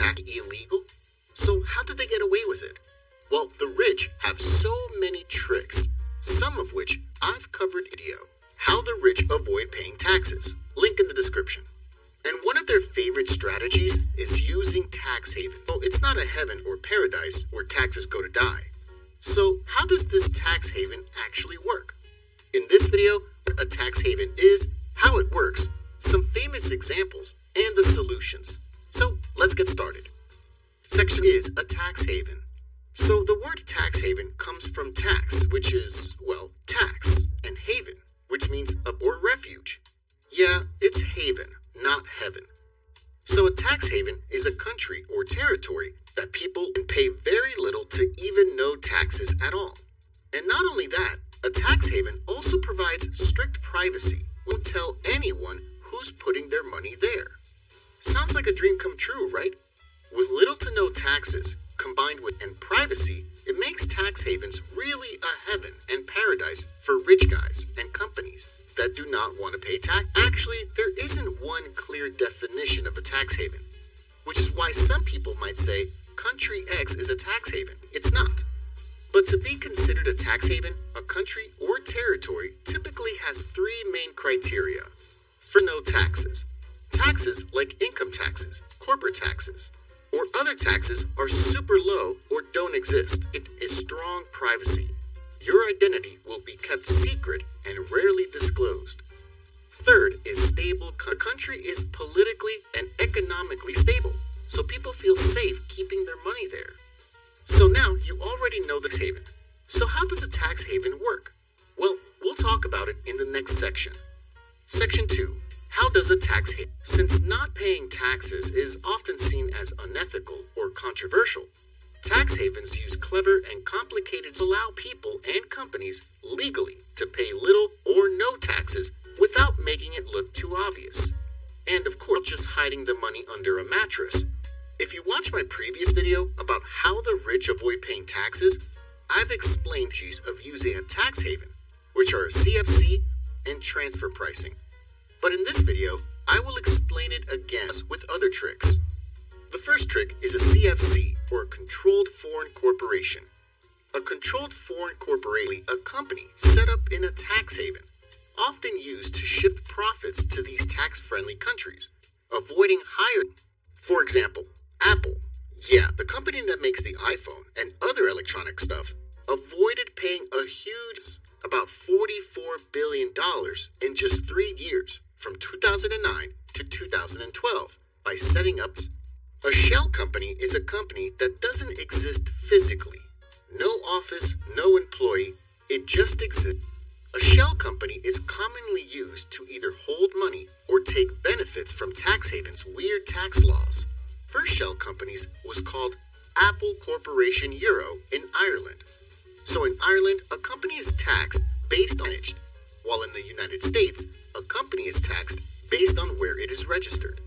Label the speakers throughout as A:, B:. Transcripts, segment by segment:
A: tax illegal? So how did they get away with it? Well, the rich have so many tricks, some of which I've covered in video. How the rich avoid paying taxes. Link in the description. And one of their favorite strategies is using tax havens. So it's not a heaven or paradise where taxes go to die. So how does this tax haven actually work? In this video, what a tax haven is, how it works, some famous examples, and the solutions. So let's get started. Section is a tax haven. So the word tax haven comes from tax, which is, well, tax, and haven, which means or refuge. Yeah, it's haven, not heaven. So a tax haven is a country or territory that people can pay very little to even no taxes at all. And not only that, a tax haven also provides strict privacy. Won't tell anyone who's putting their money there. Sounds like a dream come true, right? With little to no taxes, combined with and privacy, it makes tax havens really a heaven and paradise for rich guys and companies that do not want to pay tax. Actually, there isn't one clear definition of a tax haven, which is why some people might say country X is a tax haven. It's not. But to be considered a tax haven, a country or territory typically has three main criteria. For no taxes. Taxes like income taxes, corporate taxes, or other taxes are super low or don't exist. It is strong privacy. Your identity will be kept secret and rarely disclosed. Third is stable. A country is politically and economically stable, so people feel safe keeping their money there. So now you already know the tax haven. So how does a tax haven work? Well, we'll talk about it in the next section. Section 2. How does a tax haven? Since not paying taxes is often seen as unethical or controversial, tax havens use clever and complicated to allow people and companies legally to pay little or no taxes without making it look too obvious. And of course, just hiding the money under a mattress. If you watch my previous video about how the rich avoid paying taxes, I've explained strategies of using a tax haven, which are CFC and transfer pricing. But in this video, I will explain it again with other tricks. The first trick is a CFC, or a Controlled Foreign Corporation. A controlled foreign corporation, a company set up in a tax haven, often used to shift profits to these tax-friendly countries, avoiding higher. For example, Apple, the company that makes the iPhone and other electronic stuff, avoided paying a huge, about $44 billion in just 3 years, from 2009 to 2012, by setting up. A shell company is a company that doesn't exist physically. No office, no employee, it just exists. A shell company is commonly used to either hold money or take benefits from tax havens' weird tax laws. First shell companies was called Apple Corporation Euro in Ireland. So in Ireland, a company is taxed based on it, while in the United States, a company is taxed based on where it is registered.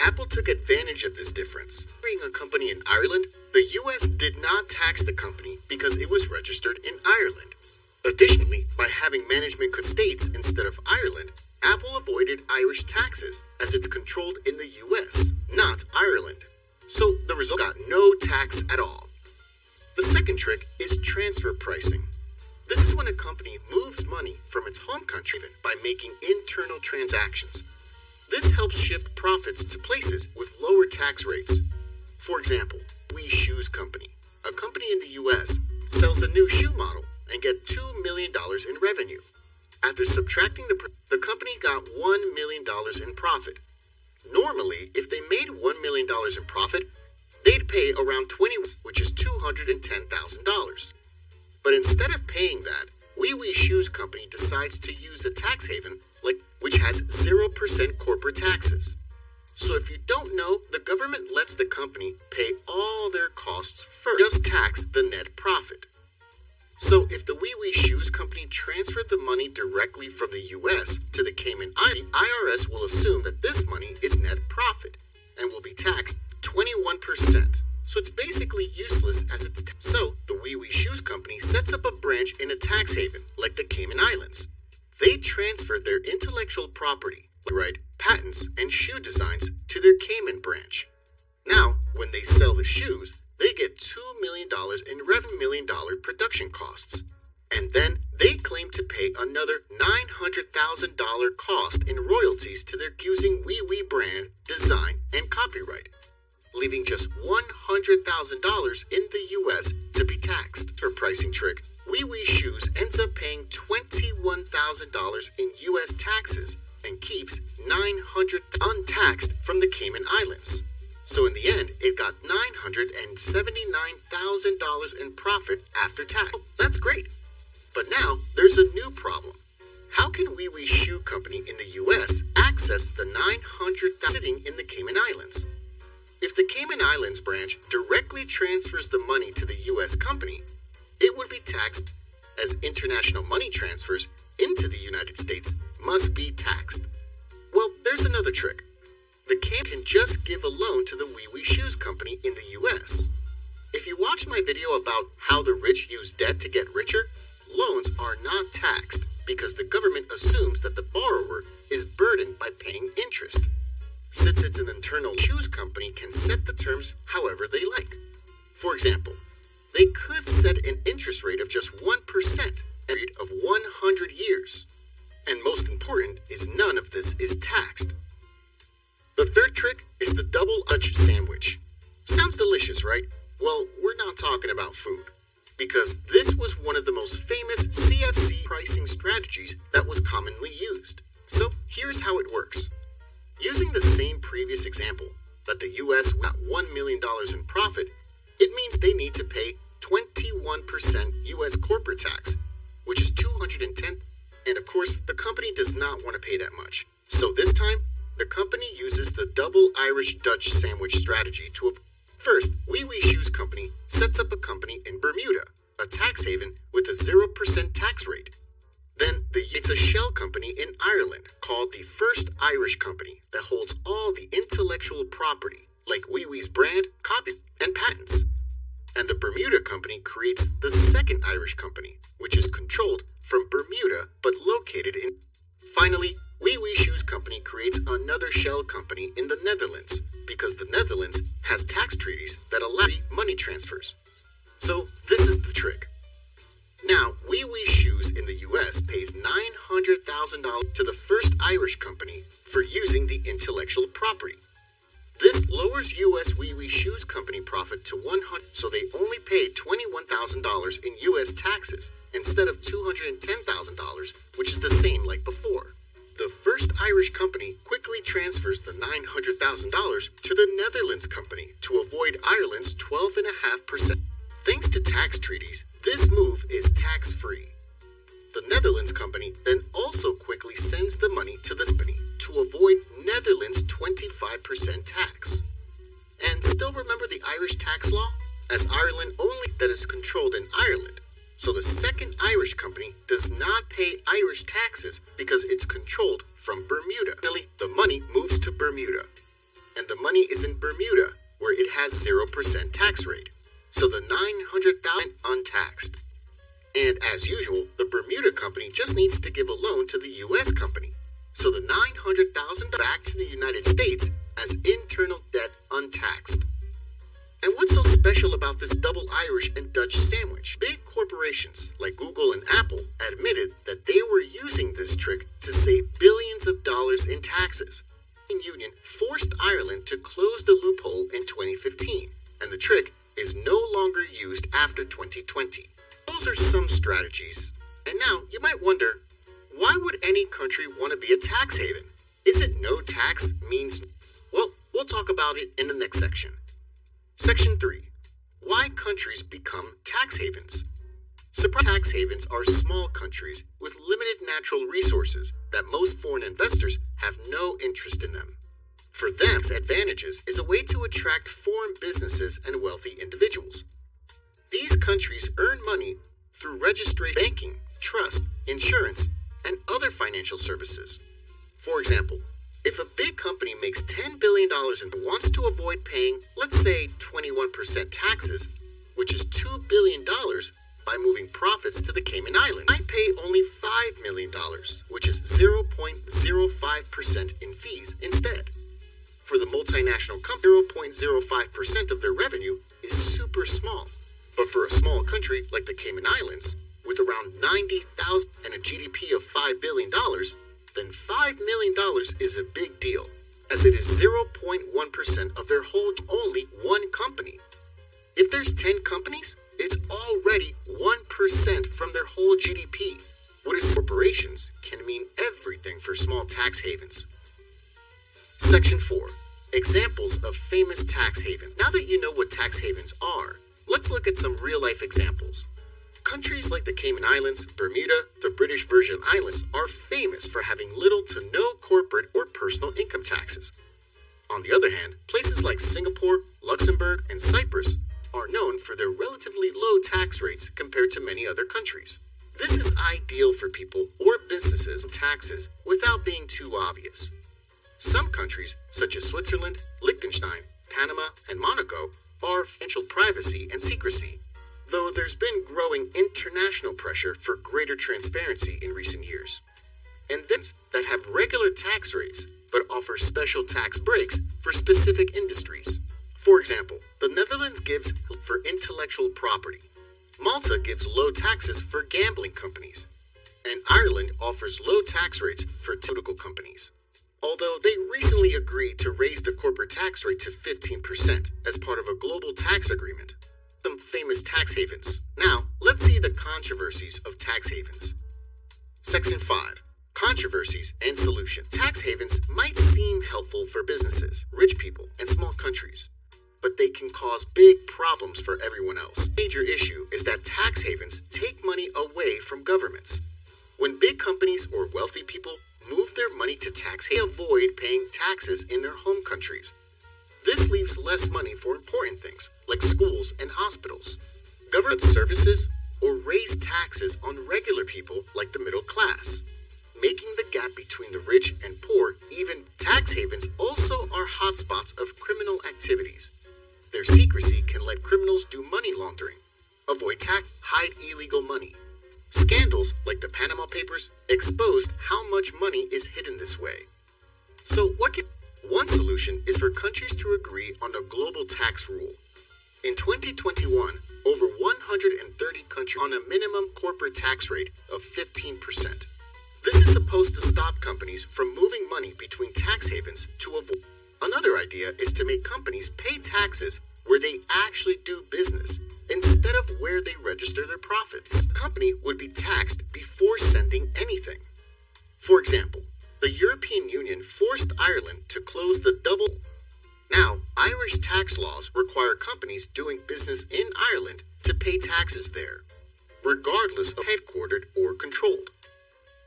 A: Apple took advantage of this difference. Being a company in Ireland, the US did not tax the company because it was registered in Ireland. Additionally, by having management states instead of Ireland, Apple avoided Irish taxes as it's controlled in the US, not Ireland. So the result got no tax at all. The second trick is transfer pricing. This is when a company moves money from its home country by making internal transactions. This helps shift profits to places with lower tax rates. For example, Shoes Company, a company in the US, sells a new shoe model and get $2 million in revenue. After subtracting the company got $1 million in profit. Normally, if they made $1 million in profit, they'd pay around which is $210,000. But instead of paying that, Shoes Company decides to use a tax haven which has 0% corporate taxes. So if you don't know, the government lets the company pay all their costs first, just tax the net profit. So if the Shoes Company transferred the money directly from the US to the Cayman Islands, the IRS will assume that this money is net profit and will be taxed 21%. So it's basically useless as it's so the Shoes Company sets up a branch in a tax haven like the Cayman Islands. They transfer their intellectual property, patents, and shoe designs to their Cayman branch. Now, When they sell the shoes, they get $2 million in $11 million production costs. And then they claim to pay another $900,000 cost in royalties to their using Wee Wee brand, design, and copyright, leaving just $100,000 in the US to be taxed. For pricing trick, Wee Wee Shoes ends up paying $21,000 in US taxes and keeps $900,000 untaxed from the Cayman Islands. So in the end, it got $979,000 in profit after tax. Oh, that's great. But now there's a new problem. How can Wee Wee Shoe Company in the US access the $900,000 sitting in the Cayman Islands? If the Cayman Islands branch directly transfers the money to the US company, it would be taxed, as international money transfers into the United States must be taxed. Well, there's another trick. The Cayman can just give a loan to the Wee Wee Shoes Company in the US. If you watched my video about how the rich use debt to get richer, loans are not taxed because the government assumes that the borrower is burdened by paying interest. Since it's an internal shoes company can set the terms however they like. For example, they could set an interest rate of just 1% period of 100 years. And most important is none of this is taxed. The third trick is the double Dutch sandwich. Sounds delicious, right? Well, we're not talking about food, because this was one of the most famous CFC pricing strategies that was commonly used. So here's how it works. Using the same previous example, that the US got $1 million in profit, it means they need to pay 21% US corporate tax, which is $210. And of course, the company does not want to pay that much. So this time, the company uses the double Irish-Dutch sandwich strategy to first, Wee Wee Shoes Company sets up a company in Bermuda, a tax haven with a 0% tax rate. Then it's a shell company in Ireland called the First Irish Company that holds all the intellectual property, like Wee Wee's brand, copies, and patents. And the Bermuda company creates the Second Irish Company, which is controlled from Bermuda but located in. Finally, Wee Wee Shoes Company creates another shell company in the Netherlands because the Netherlands has tax treaties that allow money transfers. So this is the trick. Now, Wee Wee Shoes in the US pays $900,000 to the First Irish Company for using the intellectual property. This lowers US Wee Wee Shoes Company profit to $100,000, so they only paid $21,000 in US taxes instead of $210,000, which is the same like before. The First Irish Company quickly transfers the $900,000 to the Netherlands Company to avoid Ireland's 12.5%. Thanks to tax treaties, this move is tax-free. The Netherlands Company then also quickly sends the money to the company to avoid Netherlands' 25% tax. And still remember the Irish tax law? As Ireland only that is controlled in Ireland. So the Second Irish Company does not pay Irish taxes because it's controlled from Bermuda. Finally, the money moves to Bermuda. And the money is in Bermuda, where it has 0% tax rate. So the $900,000 untaxed. And as usual, the Bermuda company just needs to give a loan to the US company. So the $900,000 back to the United States as internal debt untaxed. And what's so special about this double Irish and Dutch sandwich? Big corporations like Google and Apple admitted that they were using this trick to save billions of dollars in taxes. The European Union forced Ireland to close the loophole in 2015, and the trick is no longer used after 2020. Those are some strategies. And now you might wonder, why would any country want to be a tax haven? Is it no tax means? Well, we'll talk about it in the next section. Section 3. Why countries become tax havens. Tax havens are small countries with limited natural resources that most foreign investors have no interest in them. For them, advantages is a way to attract foreign businesses and wealthy individuals. These countries earn money through registration, banking, trust, insurance, and other financial services. For example, if a big company makes $10 billion and wants to avoid paying, let's say, 21% taxes, which is $2 billion, by moving profits to the Cayman Islands, might pay only $5 million, which is 0.05% in fees instead. For the multinational company, 0.05% of their revenue is super small. But for a small country like the Cayman Islands, with around 90,000 and a GDP of $5 billion, then $5 million is a big deal, as it is 0.1% of their whole, only one company. If there's 10 companies, it's already 1% from their whole GDP. What is corporations can mean everything for small tax havens. Section 4. Examples of famous tax havens. Now that you know what tax havens are, let's look at some real-life examples. Countries like the Cayman Islands, Bermuda, the British Virgin Islands are famous for having little to no corporate or personal income taxes. On the other hand, places like Singapore, Luxembourg, and Cyprus are known for their relatively low tax rates compared to many other countries. This is ideal for people or businesses and taxes without being too obvious. Some countries, such as Switzerland, Liechtenstein, Panama, and Monaco, are financial privacy and secrecy, though there's been growing international pressure for greater transparency in recent years. And those that have regular tax rates but offer special tax breaks for specific industries. For example, the Netherlands gives for intellectual property, Malta gives low taxes for gambling companies, and Ireland offers low tax rates for pharmaceutical companies. Although they recently agreed to raise the corporate tax rate to 15% as part of a global tax agreement. Some famous tax havens. Now, let's see the controversies of tax havens. Section 5. Controversies and solutions. Tax havens might seem helpful for businesses, rich people, and small countries, but they can cause big problems for everyone else. The major issue is that tax havens take money away from governments. When big companies or wealthy people move their money to tax havens, they avoid paying taxes in their home countries. This leaves less money for important things like schools and hospitals, government services, or raise taxes on regular people like the middle class, making the gap between the rich and poor even. Tax havens also are hotspots of criminal activities. Their secrecy can let criminals do money laundering, avoid tax, hide illegal money. Scandals like the Panama Papers exposed how much money is hidden this way. So one solution is for countries to agree on a global tax rule. In 2021, over 130 countries on a minimum corporate tax rate of 15%. This is supposed to stop companies from moving money between tax havens to avoid. Another idea is to make companies pay taxes where they actually do business instead of where they register their profits. A company would be taxed before sending anything. For example, the European Union forced Ireland to close the double. Now, Irish tax laws require companies doing business in Ireland to pay taxes there, regardless of headquartered or controlled.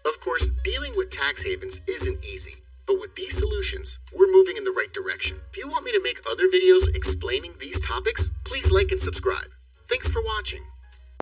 A: Of course, dealing with tax havens isn't easy, but with these solutions, we're moving in the right direction. If you want me to make other videos explaining these topics, please like and subscribe. Thanks for watching.